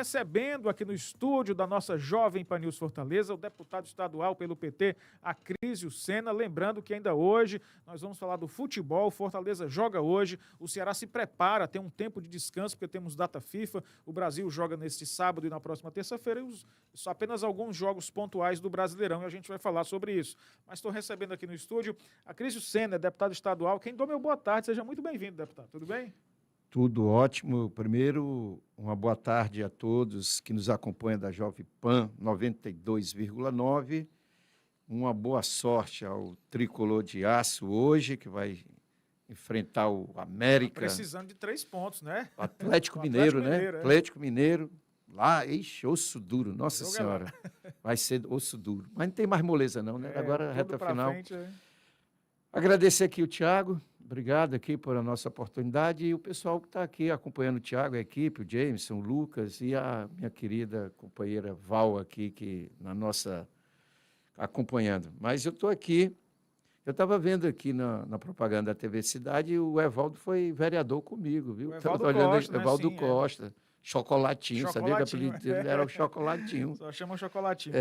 Recebendo aqui no estúdio da nossa Jovem Pan News Fortaleza, o deputado estadual pelo PT, Acrísio Sena. Lembrando que ainda hoje nós vamos falar do futebol. Fortaleza joga hoje, o Ceará se prepara, tem um tempo de descanso, porque temos data FIFA. O Brasil joga neste sábado e na próxima terça-feira. Só apenas alguns jogos pontuais do Brasileirão e a gente vai falar sobre isso. Mas estou recebendo aqui no estúdio Acrísio Sena, deputado estadual. Quem dou meu boa tarde, seja muito bem-vindo, deputado. Tudo bem? Tudo ótimo. Primeiro, uma boa tarde a todos que nos acompanham da Jovem Pan 92,9. Uma boa sorte ao tricolor de aço hoje, que vai enfrentar o América. Tá precisando de 3 pontos, né? O Atlético Mineiro, né? Atlético Mineiro. Lá, ixi, osso duro, nossa senhora. Vai ser osso duro. Mas não tem mais moleza não, né? Agora, reta final. Frente, Agradecer aqui o Thiago. Obrigado aqui por a nossa oportunidade e o pessoal que está aqui acompanhando o Thiago, a equipe, o Jameson, o Lucas e a minha querida companheira Val aqui, que na nossa acompanhando. Mas eu estou aqui, eu estava vendo aqui na propaganda da TV Cidade, o Evaldo foi vereador comigo, viu? Evaldo Costa, Evaldo Costa. Chocolatinho, sabia que o apelido dele era o Chocolatinho. Só chama Chocolatinho.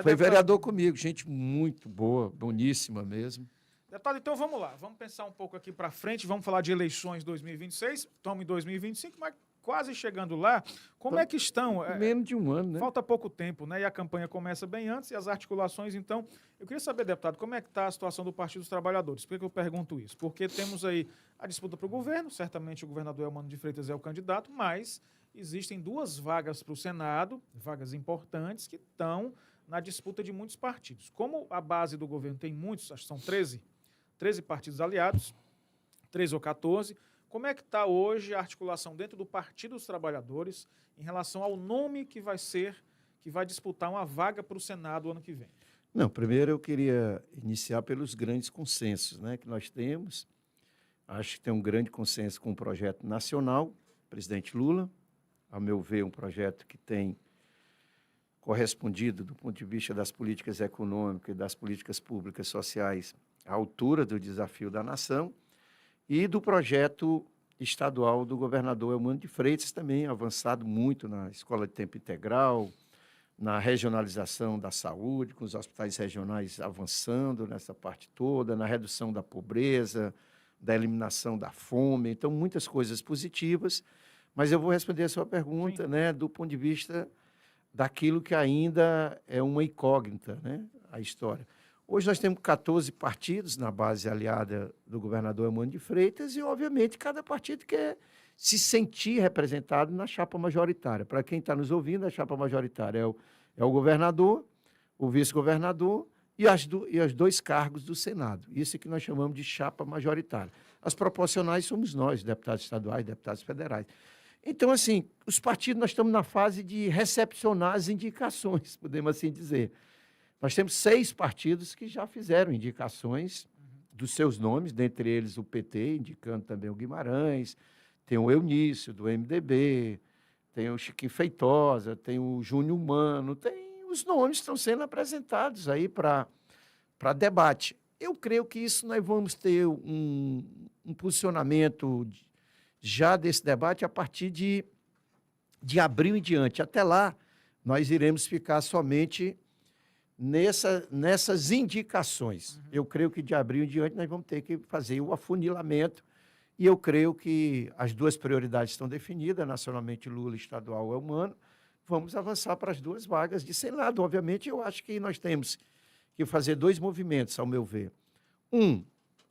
Foi vereador comigo, gente muito boa, boníssima mesmo. Deputado, então vamos lá, vamos pensar um pouco aqui para frente, vamos falar de eleições 2026, estamos em 2025, mas quase chegando lá. Como é que estão? Menos de um ano, né? Falta pouco tempo, né? E a campanha começa bem antes e as articulações, então, eu queria saber, deputado, como é que está a situação do Partido dos Trabalhadores? Por que eu pergunto isso? Porque temos aí a disputa para o governo, certamente o governador Eumano de Freitas é o candidato, mas existem 2 vagas para o Senado, vagas importantes, que estão na disputa de muitos partidos. Como a base do governo tem muitos, acho que são 13 partidos aliados, 13 ou 14. Como é que está hoje a articulação dentro do Partido dos Trabalhadores em relação ao nome que vai disputar uma vaga para o Senado ano que vem? Não, primeiro eu queria iniciar pelos grandes consensos, né, que nós temos. Acho que tem um grande consenso com o projeto nacional, presidente Lula. A meu ver, um projeto que tem correspondido, do ponto de vista das políticas econômicas e das políticas públicas sociais, à altura do desafio da nação, e do projeto estadual do governador Eumano de Freitas, também avançado muito na escola de tempo integral, na regionalização da saúde, com os hospitais regionais avançando nessa parte toda, na redução da pobreza, da eliminação da fome. Então, muitas coisas positivas, mas eu vou responder a sua pergunta, né, do ponto de vista daquilo que ainda é uma incógnita, né, a história. Hoje nós temos 14 partidos na base aliada do governador Eumano de Freitas e, obviamente, cada partido quer se sentir representado na chapa majoritária. Para quem está nos ouvindo, a chapa majoritária é o governador, o vice-governador e os 2 cargos do Senado. Isso que nós chamamos de chapa majoritária. As proporcionais somos nós, deputados estaduais, deputados federais. Então, assim, os partidos, nós estamos na fase de recepcionar as indicações, podemos assim dizer. Nós temos 6 partidos que já fizeram indicações dos seus nomes, dentre eles o PT, indicando também o Guimarães, tem o Eunício, do MDB, tem o Chiquinho Feitosa, tem o Júnior Mano, tem os nomes que estão sendo apresentados aí para debate. Eu creio que isso nós vamos ter um posicionamento já desse debate a partir de abril em diante. Até lá, nós iremos ficar somente nessas indicações. Eu creio que de abril em diante nós vamos ter que fazer o afunilamento e eu creio que as 2 prioridades estão definidas, nacionalmente Lula, estadual Eumano. Vamos avançar para as 2 vagas de Senado. Obviamente, eu acho que nós temos que fazer 2 movimentos, ao meu ver.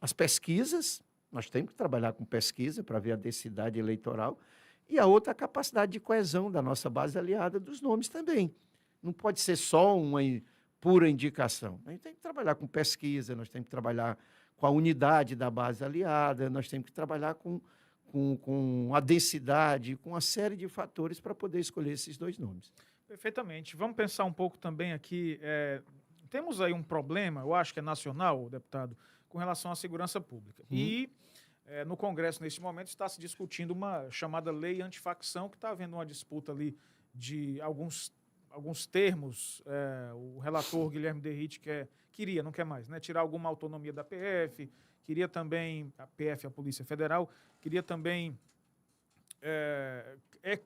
As pesquisas, nós temos que trabalhar com pesquisa para ver a densidade eleitoral, e a outra, a capacidade de coesão da nossa base aliada dos nomes também. Não pode ser só uma pura indicação. A gente tem que trabalhar com pesquisa, nós temos que trabalhar com a unidade da base aliada, nós temos que trabalhar com a densidade, com uma série de fatores para poder escolher esses 2 nomes. Perfeitamente. Vamos pensar um pouco também aqui. Temos aí um problema, eu acho que é nacional, deputado, com relação à segurança pública. E no Congresso, neste momento, está se discutindo uma chamada lei antifacção, que está havendo uma disputa ali de alguns termos. O relator Guilherme Derrite queria, não quer mais, né, tirar alguma autonomia da PF, queria também, a PF, a Polícia Federal, queria também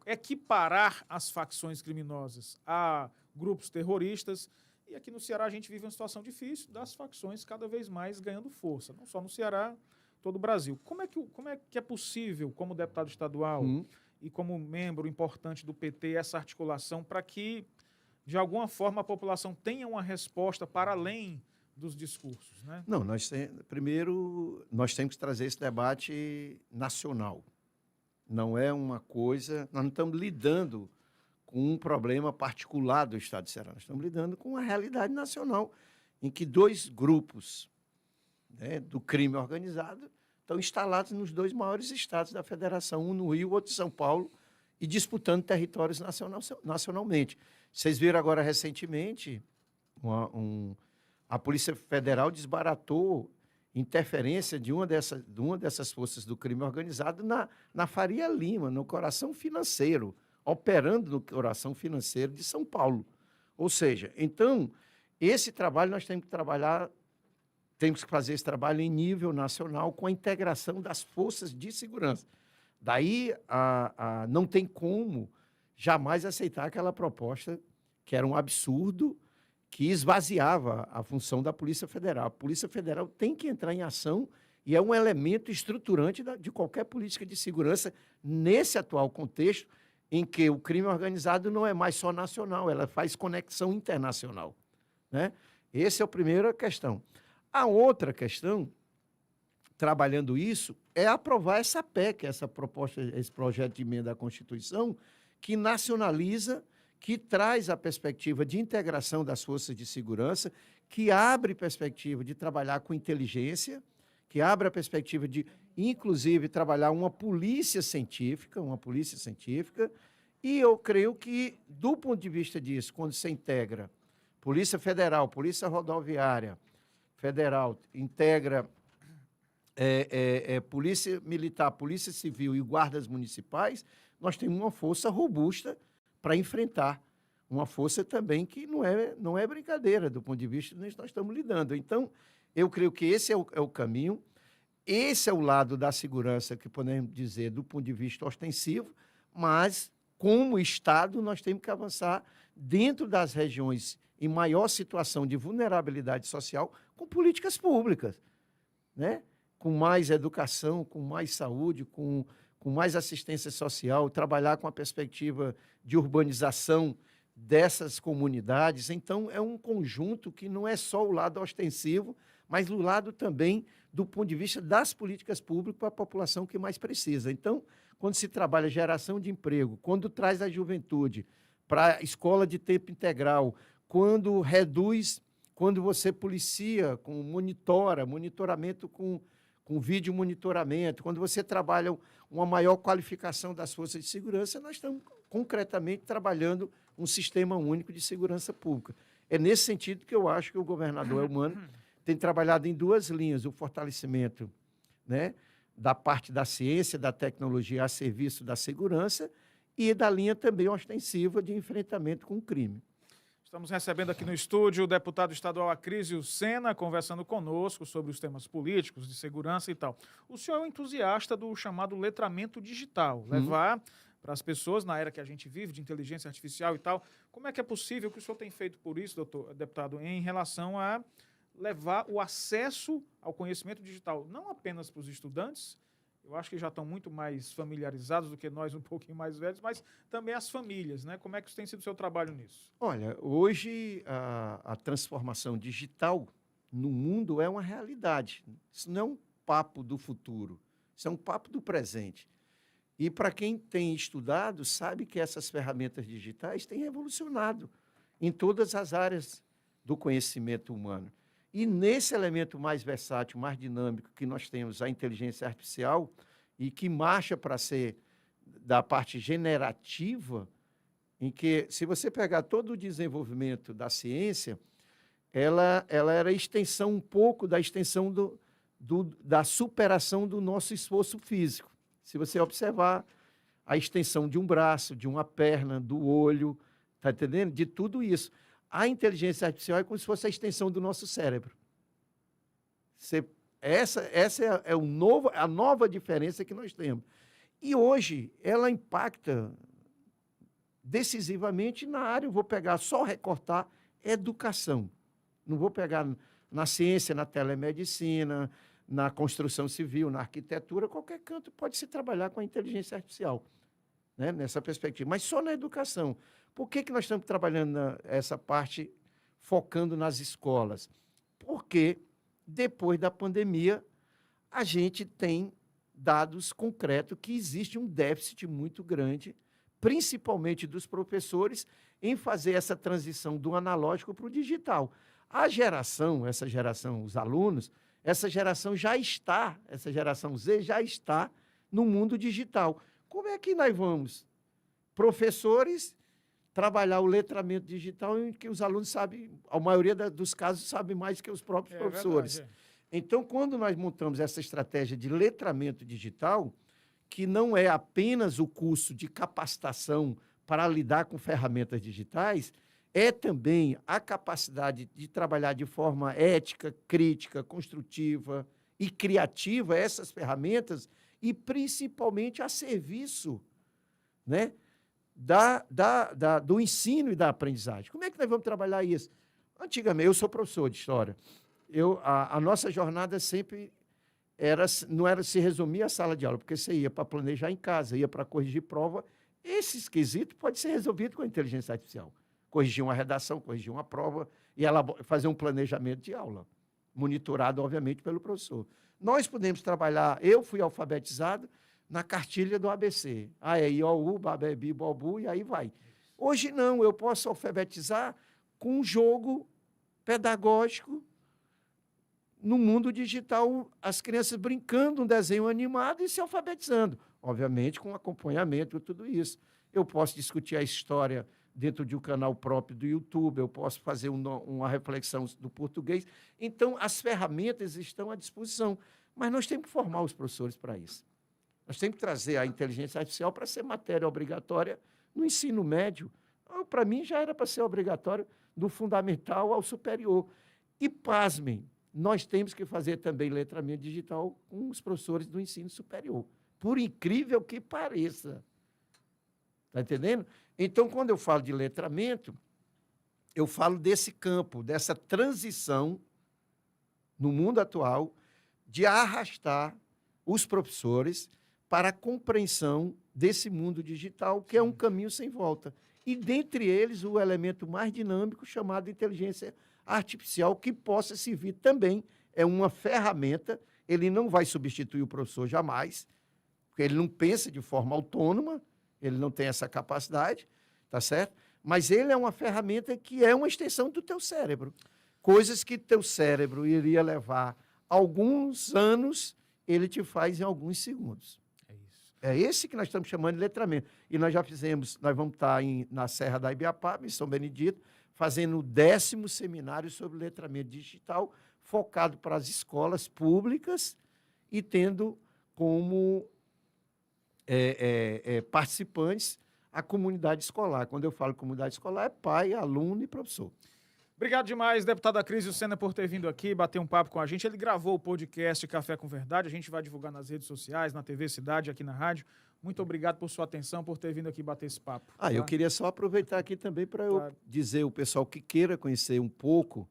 equiparar as facções criminosas a grupos terroristas. E aqui no Ceará a gente vive uma situação difícil das facções cada vez mais ganhando força, não só no Ceará, todo o Brasil. Como é que é possível, como deputado estadual e como membro importante do PT, essa articulação para que, de alguma forma, a população tenha uma resposta para além dos discursos, né? Não, primeiro nós temos que trazer esse debate nacional. Não é uma coisa... Nós não estamos lidando com um problema particular do Estado de Ceará. Nós estamos lidando com uma realidade nacional em que dois grupos, né, do crime organizado estão instalados nos dois maiores estados da federação, um no Rio, o outro em São Paulo, e disputando territórios nacionalmente. Vocês viram agora recentemente, a Polícia Federal desbaratou interferência de uma dessas forças do crime organizado na Faria Lima, no coração financeiro, operando no coração financeiro de São Paulo. Ou seja, então, esse trabalho nós temos que trabalhar, temos que fazer esse trabalho em nível nacional com a integração das forças de segurança. Daí, não tem como jamais aceitar aquela proposta que era um absurdo, que esvaziava a função da Polícia Federal. A Polícia Federal tem que entrar em ação e é um elemento estruturante de qualquer política de segurança nesse atual contexto em que o crime organizado não é mais só nacional, ela faz conexão internacional, né? Essa é a primeira questão. A outra questão, trabalhando isso, é aprovar essa PEC, essa proposta, esse projeto de emenda à Constituição, que nacionaliza, que traz a perspectiva de integração das forças de segurança, que abre perspectiva de trabalhar com inteligência, que abre a perspectiva de, inclusive, trabalhar uma polícia científica, e eu creio que, do ponto de vista disso, quando se integra Polícia Federal, Polícia Rodoviária Federal, integra Polícia Militar, Polícia Civil e guardas municipais, nós temos uma força robusta para enfrentar, uma força também que não é brincadeira do ponto de vista que nós estamos lidando. Então, eu creio que esse é o caminho, esse é o lado da segurança que podemos dizer do ponto de vista ostensivo, mas, como Estado, nós temos que avançar dentro das regiões em maior situação de vulnerabilidade social com políticas públicas, né? Com mais educação, com mais saúde, com mais assistência social, trabalhar com a perspectiva de urbanização dessas comunidades. Então, é um conjunto que não é só o lado ostensivo, mas o lado também do ponto de vista das políticas públicas para a população que mais precisa. Então, quando se trabalha geração de emprego, quando traz a juventude para a escola de tempo integral, quando reduz, quando você policia, com monitoramento com vídeo monitoramento, quando você trabalha uma maior qualificação das forças de segurança, nós estamos concretamente trabalhando um sistema único de segurança pública. É nesse sentido que eu acho que o governador Eumano tem trabalhado em duas linhas, o fortalecimento, né, da parte da ciência, da tecnologia a serviço da segurança e da linha também ostensiva de enfrentamento com o crime. Estamos recebendo aqui no estúdio o deputado estadual Acrísio Sena, conversando conosco sobre os temas políticos, de segurança e tal. O senhor é um entusiasta do chamado letramento digital, levar para as pessoas, na era que a gente vive, de inteligência artificial e tal. Como é que é possível, o que o senhor tem feito por isso, deputado, em relação a levar o acesso ao conhecimento digital, não apenas para os estudantes, eu acho que já estão muito mais familiarizados do que nós, um pouquinho mais velhos, mas também as famílias, né? Como é que tem sido o seu trabalho nisso? Olha, hoje a transformação digital no mundo é uma realidade. Isso não é um papo do futuro, isso é um papo do presente. E para quem tem estudado, sabe que essas ferramentas digitais têm revolucionado em todas as áreas do conhecimento humano. E nesse elemento mais versátil, mais dinâmico que nós temos, a inteligência artificial, e que marcha para ser da parte generativa, em que, se você pegar todo o desenvolvimento da ciência, ela era extensão, um pouco da extensão da superação do nosso esforço físico. Se você observar a extensão de um braço, de uma perna, do olho, está entendendo? De tudo isso. A inteligência artificial é como se fosse a extensão do nosso cérebro. Essa é a nova diferença que nós temos. E hoje ela impacta decisivamente na área, eu vou pegar, só recortar, educação. Não vou pegar na ciência, na telemedicina, na construção civil, na arquitetura, qualquer canto pode se trabalhar com a inteligência artificial, né, nessa perspectiva. Mas só na educação. Por que nós estamos trabalhando essa parte, focando nas escolas? Porque depois da pandemia, a gente tem dados concretos que existe um déficit muito grande, principalmente dos professores, em fazer essa transição do analógico para o digital. A geração, essa geração, os alunos, essa geração essa geração Z já está no mundo digital. Como é que nós vamos, professores, trabalhar o letramento digital em que os alunos sabem, a maioria dos casos, sabem mais que os próprios professores? Verdade, Então, quando nós montamos essa estratégia de letramento digital, que não é apenas o curso de capacitação para lidar com ferramentas digitais, é também a capacidade de trabalhar de forma ética, crítica, construtiva e criativa essas ferramentas e, principalmente, a serviço, né, do ensino e da aprendizagem. Como é que nós vamos trabalhar isso? Antigamente, eu sou professor de história, a nossa jornada sempre não era se resumir à sala de aula, porque você ia para planejar em casa, ia para corrigir prova. Esse esquisito pode ser resolvido com a inteligência artificial. Corrigir uma redação, corrigir uma prova e fazer um planejamento de aula, monitorado, obviamente, pelo professor. Nós podemos trabalhar, eu fui alfabetizado na cartilha do ABC, A, E, I, O, U, Babé, Bi, Bobu, e aí vai. Hoje não, eu posso alfabetizar com um jogo pedagógico no mundo digital, as crianças brincando um desenho animado e se alfabetizando, obviamente com acompanhamento, tudo isso. Eu posso discutir a história dentro de um canal próprio do YouTube, eu posso fazer uma reflexão do português. Então, as ferramentas estão à disposição, mas nós temos que formar os professores para isso. Nós temos que trazer a inteligência artificial para ser matéria obrigatória no ensino médio. Para mim, já era para ser obrigatório do fundamental ao superior. E, pasmem, nós temos que fazer também letramento digital com os professores do ensino superior, por incrível que pareça. Está entendendo? Então, quando eu falo de letramento, eu falo desse campo, dessa transição no mundo atual de arrastar os professores para a compreensão desse mundo digital, que é um caminho sem volta. E, dentre eles, o elemento mais dinâmico chamado inteligência artificial, que possa servir também, é uma ferramenta, ele não vai substituir o professor jamais, porque ele não pensa de forma autônoma, ele não tem essa capacidade, tá certo? Mas ele é uma ferramenta que é uma extensão do teu cérebro. Coisas que teu cérebro iria levar alguns anos, ele te faz em alguns segundos. É isso. É esse que nós estamos chamando de letramento. E nós já fizemos, nós vamos estar na Serra da Ibiapaba, em São Benedito, fazendo o 10º seminário sobre letramento digital, focado para as escolas públicas e tendo como participantes a comunidade escolar. Quando eu falo comunidade escolar, é pai, aluno e professor. Obrigado demais, deputado Acrísio Sena, por ter vindo aqui, bater um papo com a gente. Ele gravou o podcast Café com Verdade, a gente vai divulgar nas redes sociais, na TV Cidade, aqui na rádio. Muito obrigado por sua atenção, por ter vindo aqui bater esse papo. Tá? Eu queria só aproveitar aqui também para eu dizer ao pessoal que queira conhecer um pouco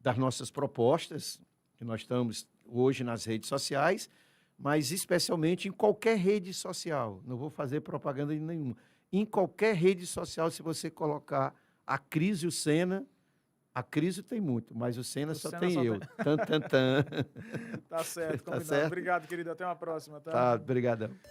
das nossas propostas, que nós estamos hoje nas redes sociais, mas especialmente em qualquer rede social. Não vou fazer propaganda nenhuma. Em qualquer rede social, se você colocar Acrísio Sena, Acrísio tem muito, mas o Sena só tem eu. Tan, tan, tan. Tá certo, combinado. Tá certo? Obrigado, querido. Até uma próxima. Tá, obrigadão.